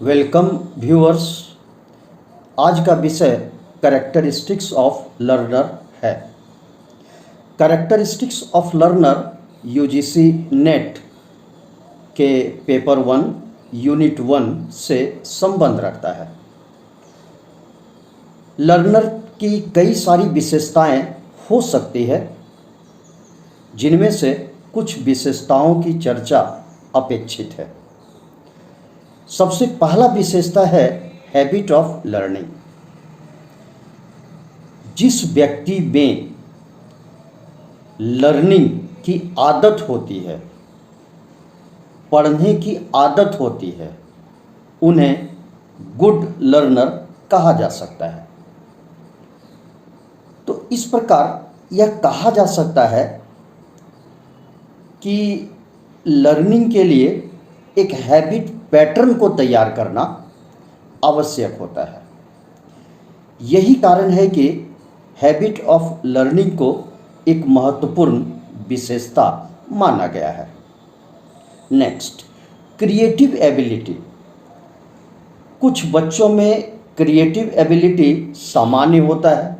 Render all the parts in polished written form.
Welcome viewers. आज का विषय कैरेक्टरिस्टिक्स ऑफ लर्नर है। Characteristics of learner UGC net के पेपर 1 यूनिट 1 से संबंध रखता है। लर्नर की कई सारी विशेषताएं हो सकती है, जिनमें से कुछ विशेषताओं की चर्चा अपेक्षित है। सबसे पहला विशेषता है हैबिट ऑफ लर्निंग। जिस व्यक्ति में लर्निंग की आदत होती है, पढ़ने की आदत होती है, उन्हें गुड लर्नर कहा जा सकता है। तो इस प्रकार यह कहा जा सकता है कि लर्निंग के लिए एक हैबिट पैटर्न को तैयार करना आवश्यक होता है। यही कारण है कि हैबिट ऑफ लर्निंग को एक महत्वपूर्ण विशेषता माना गया है। Next, creative ability. कुछ बच्चों में क्रिएटिव एबिलिटी सामान्य होता है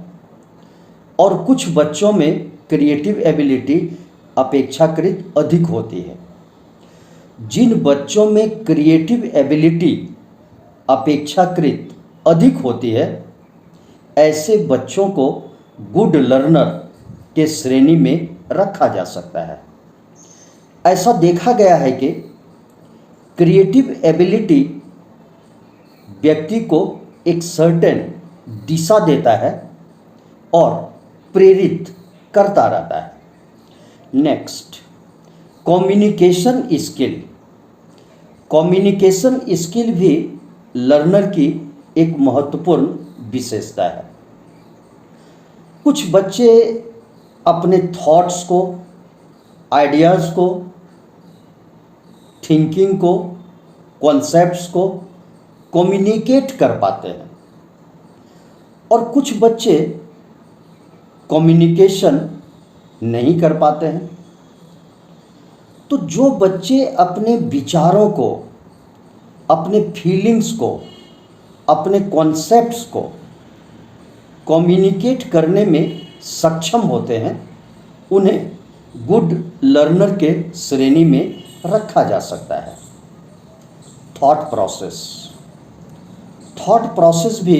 और कुछ बच्चों में क्रिएटिव एबिलिटी अपेक्षाकृत अधिक होती है। जिन बच्चों में क्रिएटिव एबिलिटी अपेक्षाकृत अधिक होती है, ऐसे बच्चों को गुड लर्नर के श्रेणी में रखा जा सकता है। ऐसा देखा गया है कि क्रिएटिव एबिलिटी व्यक्ति को एक सर्टेन दिशा देता है और प्रेरित करता रहता है। Next, communication skill. Communication skill भी लर्नर की एक महत्वपूर्ण विशेषता है। कुछ बच्चे अपने थॉट्स को, आइडियाज़ को, थिंकिंग को, कॉन्सेप्ट्स को कम्युनिकेट कर पाते हैं और कुछ बच्चे कम्युनिकेशन नहीं कर पाते हैं। तो जो बच्चे अपने विचारों को, अपने फीलिंग्स को, अपने कॉन्सेप्ट्स को कम्युनिकेट करने में सक्षम होते हैं, उन्हें गुड लर्नर के श्रेणी में रखा जा सकता है। Thought process. थॉट प्रोसेस भी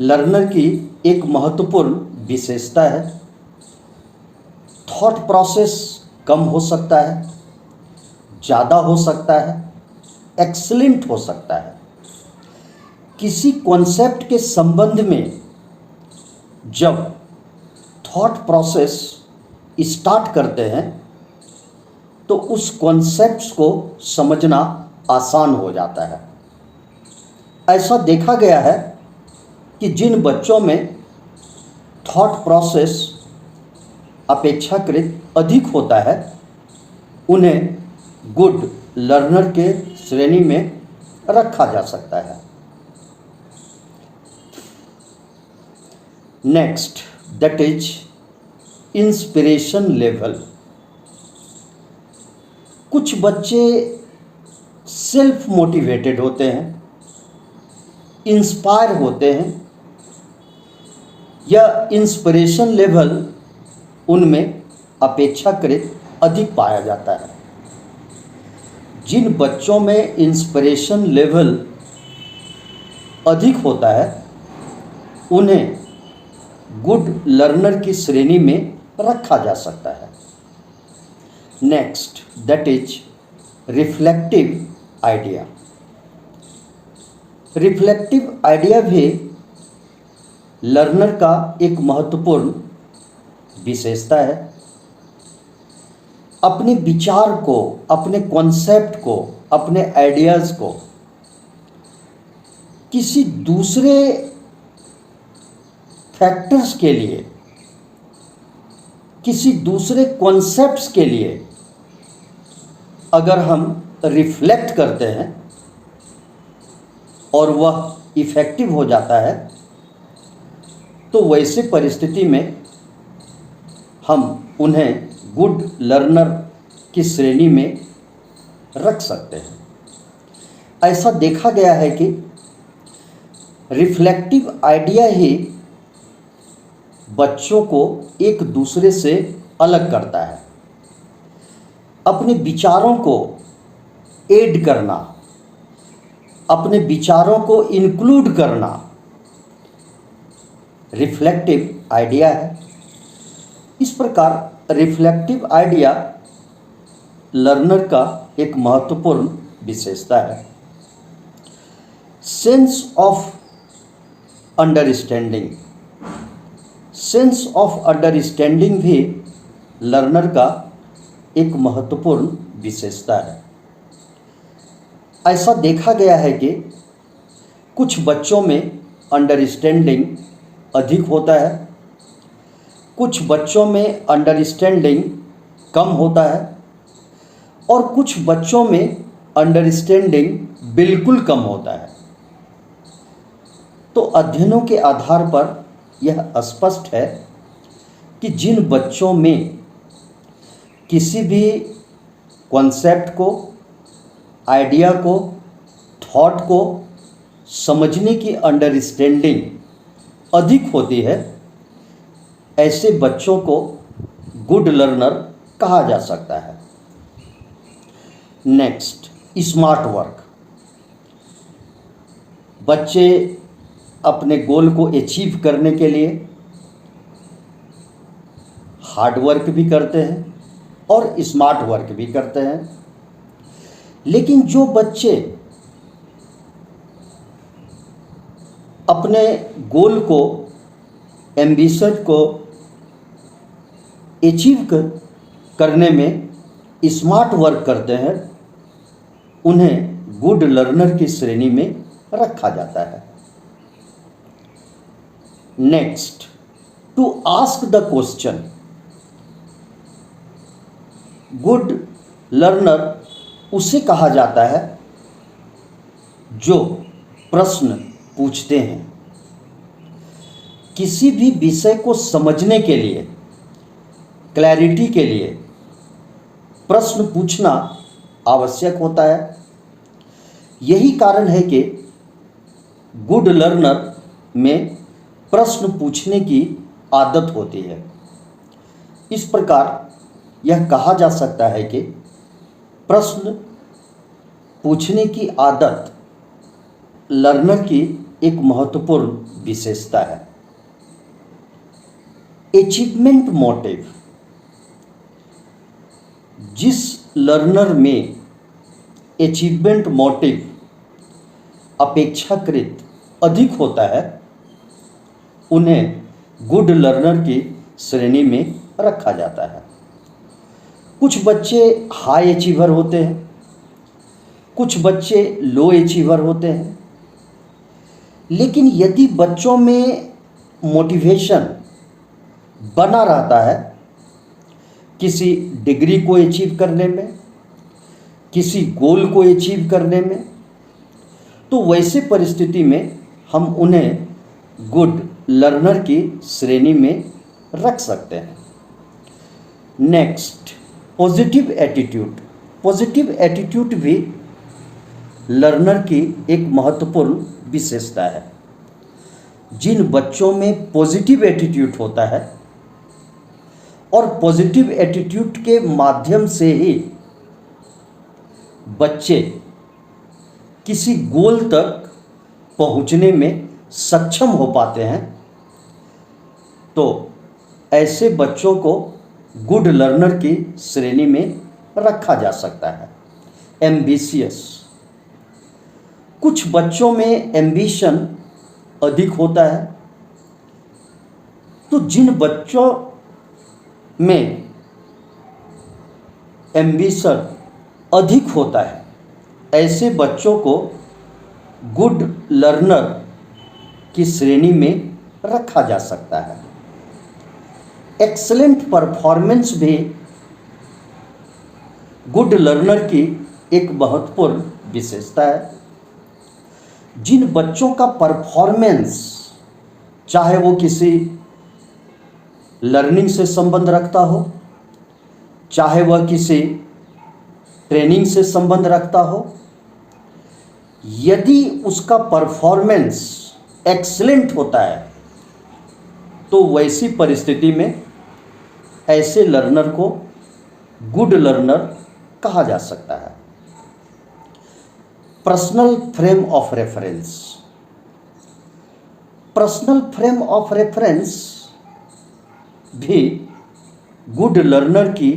लर्नर की एक महत्वपूर्ण विशेषता है। थॉट प्रोसेस कम हो सकता है, ज़्यादा हो सकता है, एक्सीलेंट हो सकता है। किसी कॉन्सेप्ट के संबंध में जब थॉट प्रोसेस स्टार्ट करते हैं तो उस कॉन्सेप्ट्स को समझना आसान हो जाता है। ऐसा देखा गया है कि जिन बच्चों में थॉट प्रोसेस अपेक्षाकृत अधिक होता है, उन्हें गुड लर्नर के श्रेणी में रखा जा सकता है। Next, that is inspiration level. कुछ बच्चे सेल्फ मोटिवेटेड होते हैं, इंस्पायर होते हैं, या इंस्पिरेशन लेवल उनमें अपेक्षाकृत अधिक पाया जाता है। जिन बच्चों में इंस्पिरेशन लेवल अधिक होता है, उन्हें गुड लर्नर की श्रेणी में रखा जा सकता है। Next, that is reflective idea. Reflective idea भी लर्नर का एक महत्वपूर्ण विशेषता है। अपने विचार को, अपने कॉन्सेप्ट को, अपने आइडियाज़ को किसी दूसरे फैक्टर्स के लिए, किसी दूसरे कॉन्सेप्ट्स के लिए अगर हम रिफ्लेक्ट करते हैं और वह इफ़ेक्टिव हो जाता है, तो वैसे परिस्थिति में हम उन्हें गुड लर्नर की श्रेणी में रख सकते हैं। ऐसा देखा गया है कि रिफ्लेक्टिव आइडिया ही बच्चों को एक दूसरे से अलग करता है। अपने विचारों को ऐड करना, अपने विचारों को इंक्लूड करना रिफ्लेक्टिव आइडिया है। इस प्रकार रिफ्लेक्टिव आइडिया लर्नर का एक महत्वपूर्ण विशेषता है। Sense of understanding, sense of understanding भी लर्नर का एक महत्वपूर्ण विशेषता है। ऐसा देखा गया है कि कुछ बच्चों में अंडरस्टैंडिंग अधिक होता है, कुछ बच्चों में अंडरस्टैंडिंग कम होता है और कुछ बच्चों में अंडरस्टैंडिंग बिल्कुल कम होता है। तो अध्ययनों के आधार पर यह स्पष्ट है कि जिन बच्चों में किसी भी कॉन्सेप्ट को, आइडिया को, थॉट को समझने की अंडरस्टैंडिंग अधिक होती है, ऐसे बच्चों को गुड लर्नर कहा जा सकता है। Next, smart work. बच्चे अपने गोल को अचीव करने के लिए हार्ड वर्क भी करते हैं और स्मार्ट वर्क भी करते हैं। लेकिन जो बच्चे अपने गोल को, एम्बिशन को अचीव करने में स्मार्ट वर्क करते हैं, उन्हें गुड लर्नर की श्रेणी में रखा जाता है। Next, to ask the question. Good learner उसे कहा जाता है जो प्रश्न पूछते हैं। किसी भी विषय को समझने के लिए, क्लैरिटी के लिए प्रश्न पूछना आवश्यक होता है। यही कारण है कि गुड लर्नर में प्रश्न पूछने की आदत होती है। इस प्रकार यह कहा जा सकता है कि प्रश्न पूछने की आदत लर्नर की एक महत्वपूर्ण विशेषता है। Achievement motive. जिस लर्नर में अचीवमेंट मोटिव अपेक्षाकृत अधिक होता है, उन्हें गुड लर्नर की श्रेणी में रखा जाता है। कुछ बच्चे हाई अचीवर होते हैं, कुछ बच्चे लो अचीवर होते हैं। लेकिन यदि बच्चों में मोटिवेशन बना रहता है किसी डिग्री को अचीव करने में, किसी गोल को अचीव करने में, तो वैसे परिस्थिति में हम उन्हें गुड लर्नर की श्रेणी में रख सकते हैं। Next, positive attitude. Positive attitude भी लर्नर की एक महत्वपूर्ण विशेषता है। जिन बच्चों में पॉजिटिव एटीट्यूड होता है और पॉजिटिव एटीट्यूड के माध्यम से ही बच्चे किसी गोल तक पहुंचने में सक्षम हो पाते हैं, तो ऐसे बच्चों को गुड लर्नर की श्रेणी में रखा जा सकता है। एम्बिशियस। कुछ बच्चों में एम्बिशन अधिक होता है, तो जिन बच्चों में एम्बिशन अधिक होता है, ऐसे बच्चों को गुड लर्नर की श्रेणी में रखा जा सकता है। एक्सीलेंट परफॉर्मेंस भी गुड लर्नर की एक महत्वपूर्ण विशेषता है। जिन बच्चों का परफॉर्मेंस, चाहे वो किसी लर्निंग से संबंध रखता हो, चाहे वह किसी ट्रेनिंग से संबंध रखता हो, यदि उसका परफॉर्मेंस एक्सीलेंट होता है तो वैसी परिस्थिति में ऐसे लर्नर को गुड लर्नर कहा जा सकता है। Personal frame of reference. Personal frame of reference भी गुड लर्नर की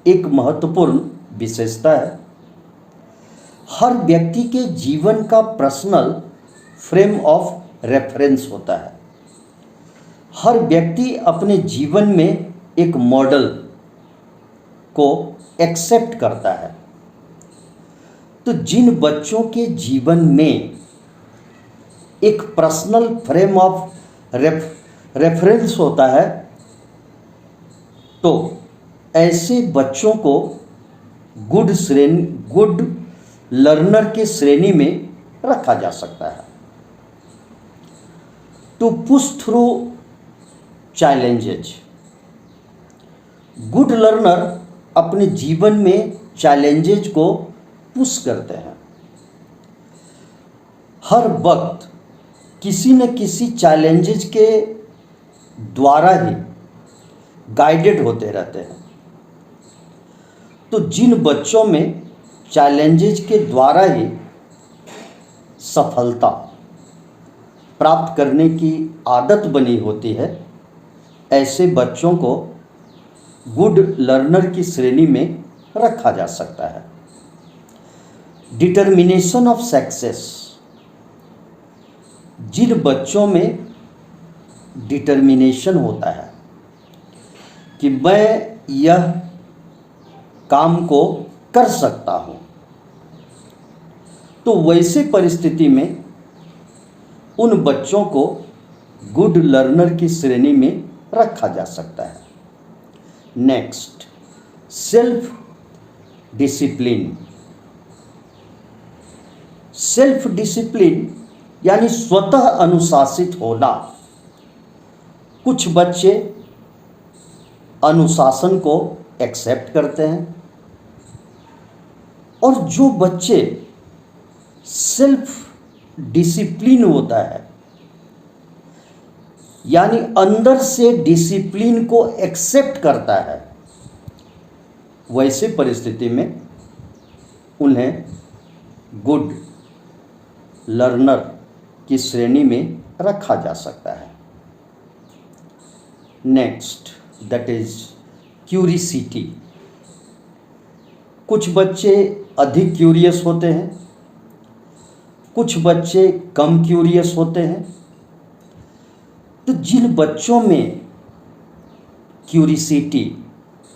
एक महत्वपूर्ण विशेषता है। हर व्यक्ति के जीवन का पर्सनल फ्रेम ऑफ रेफरेंस होता है। हर व्यक्ति अपने जीवन में एक मॉडल को एक्सेप्ट करता है। तो जिन बच्चों के जीवन में एक पर्सनल फ्रेम ऑफ रेफरेंस होता है तो ऐसे बच्चों को गुड लर्नर के श्रेणी में रखा जा सकता है। To push through challenges. Good learner अपने जीवन में चैलेंजेज को पुश करते हैं। हर वक्त किसी न किसी चैलेंजेज के द्वारा ही गाइडेड होते रहते हैं। तो जिन बच्चों में चैलेंजेज के द्वारा ही सफलता प्राप्त करने की आदत बनी होती है, ऐसे बच्चों को गुड लर्नर की श्रेणी में रखा जा सकता है। Determination of success. जिन बच्चों में डिटर्मिनेशन होता है कि मैं यह काम को कर सकता हूँ, तो वैसे परिस्थिति में उन बच्चों को गुड लर्नर की श्रेणी में रखा जा सकता है। Next, self discipline. Self discipline यानी स्वतः अनुशासित होना। कुछ बच्चे अनुशासन को एक्सेप्ट करते हैं और जो बच्चे सेल्फ डिसिप्लिन होता है यानी अंदर से डिसिप्लिन को एक्सेप्ट करता है, वैसे परिस्थिति में उन्हें गुड लर्नर की श्रेणी में रखा जा सकता है। Next, that is curiosity. कुछ बच्चे अधिक क्यूरियस होते हैं, कुछ बच्चे कम क्यूरियस होते हैं। तो जिन बच्चों में क्यूरिसिटी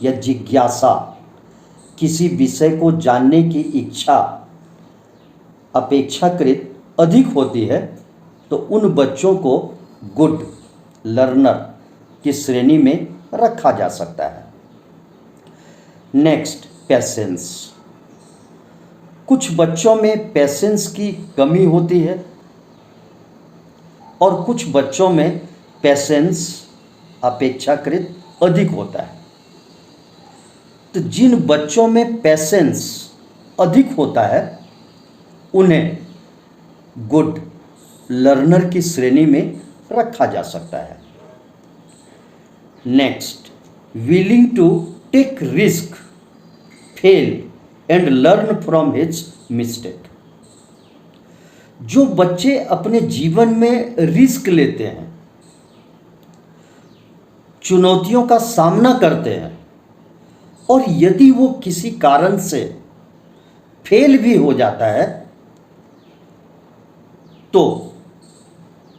या जिज्ञासा, किसी विषय को जानने की इच्छा अपेक्षाकृत अधिक होती है, तो उन बच्चों को गुड लर्नर की श्रेणी में रखा जा सकता है। Next, patience. कुछ बच्चों में पेशेंस की कमी होती है और कुछ बच्चों में पेशेंस अपेक्षाकृत अधिक होता है। तो जिन बच्चों में पेशेंस अधिक होता है उन्हें गुड लर्नर की श्रेणी में रखा जा सकता है। Next, willing to take risk, fail and learn from his mistake. जो बच्चे अपने जीवन में रिस्क लेते हैं, चुनौतियों का सामना करते हैं और यदि वो किसी कारण से फेल भी हो जाता है तो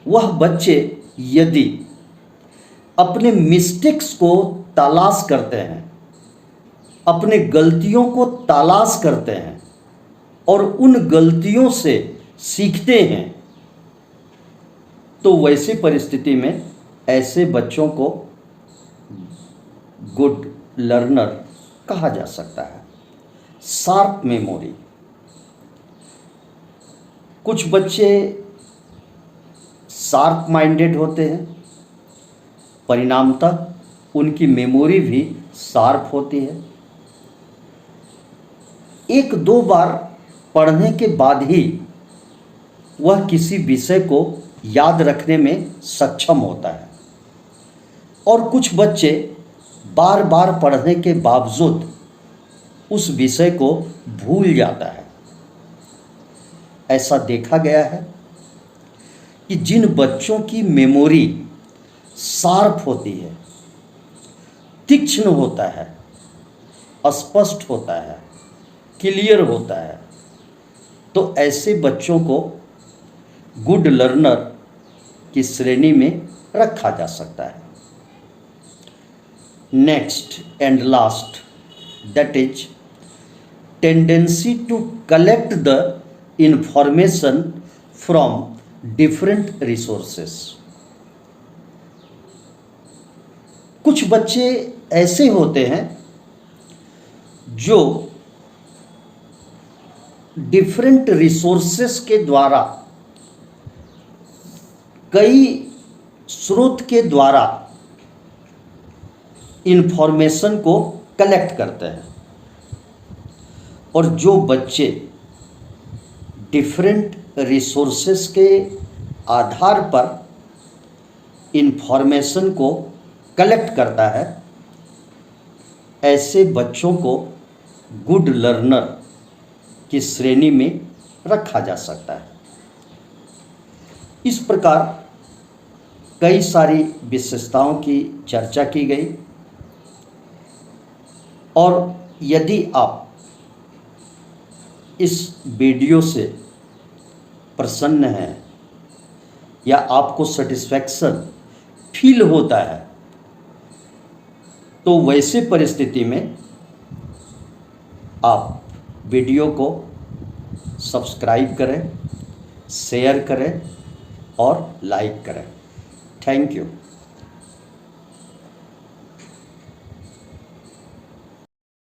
वह बच्चे यदि अपने मिस्टेक्स को तलाश करते हैं, अपने गलतियों को तलाश करते हैं और उन गलतियों से सीखते हैं, तो वैसी परिस्थिति में ऐसे बच्चों को गुड लर्नर कहा जा सकता है। Sharp memory. कुछ बच्चे शार्प माइंडेड होते हैं, परिणामतः उनकी मेमोरी भी शार्प होती है। एक दो बार पढ़ने के बाद ही वह किसी विषय को याद रखने में सक्षम होता है और कुछ बच्चे बार बार पढ़ने के बावजूद उस विषय को भूल जाता है। ऐसा देखा गया है कि जिन बच्चों की मेमोरी शार्प होती है, तीक्ष्ण होता है, स्पष्ट होता है, क्लियर होता है, तो ऐसे बच्चों को गुड लर्नर की श्रेणी में रखा जा सकता है। Next and last, that is tendency to collect the information from different resources। कुछ बच्चे ऐसे होते हैं जो डिफरेंट रिसोर्सेस के द्वारा, कई स्रोत के द्वारा इंफॉर्मेशन को कलेक्ट करते हैं, और जो बच्चे डिफरेंट रिसोर्सेस के आधार पर इंफॉर्मेशन को कलेक्ट करता है, ऐसे बच्चों को गुड लर्नर की श्रेणी में रखा जा सकता है। इस प्रकार कई सारी विशेषताओं की चर्चा की गई, और यदि आप इस वीडियो से प्रसन्न हैं या आपको सेटिस्फैक्शन फील होता है, तो वैसे परिस्थिति में आप वीडियो को सब्सक्राइब करें, शेयर करें और लाइक करें। Thank you.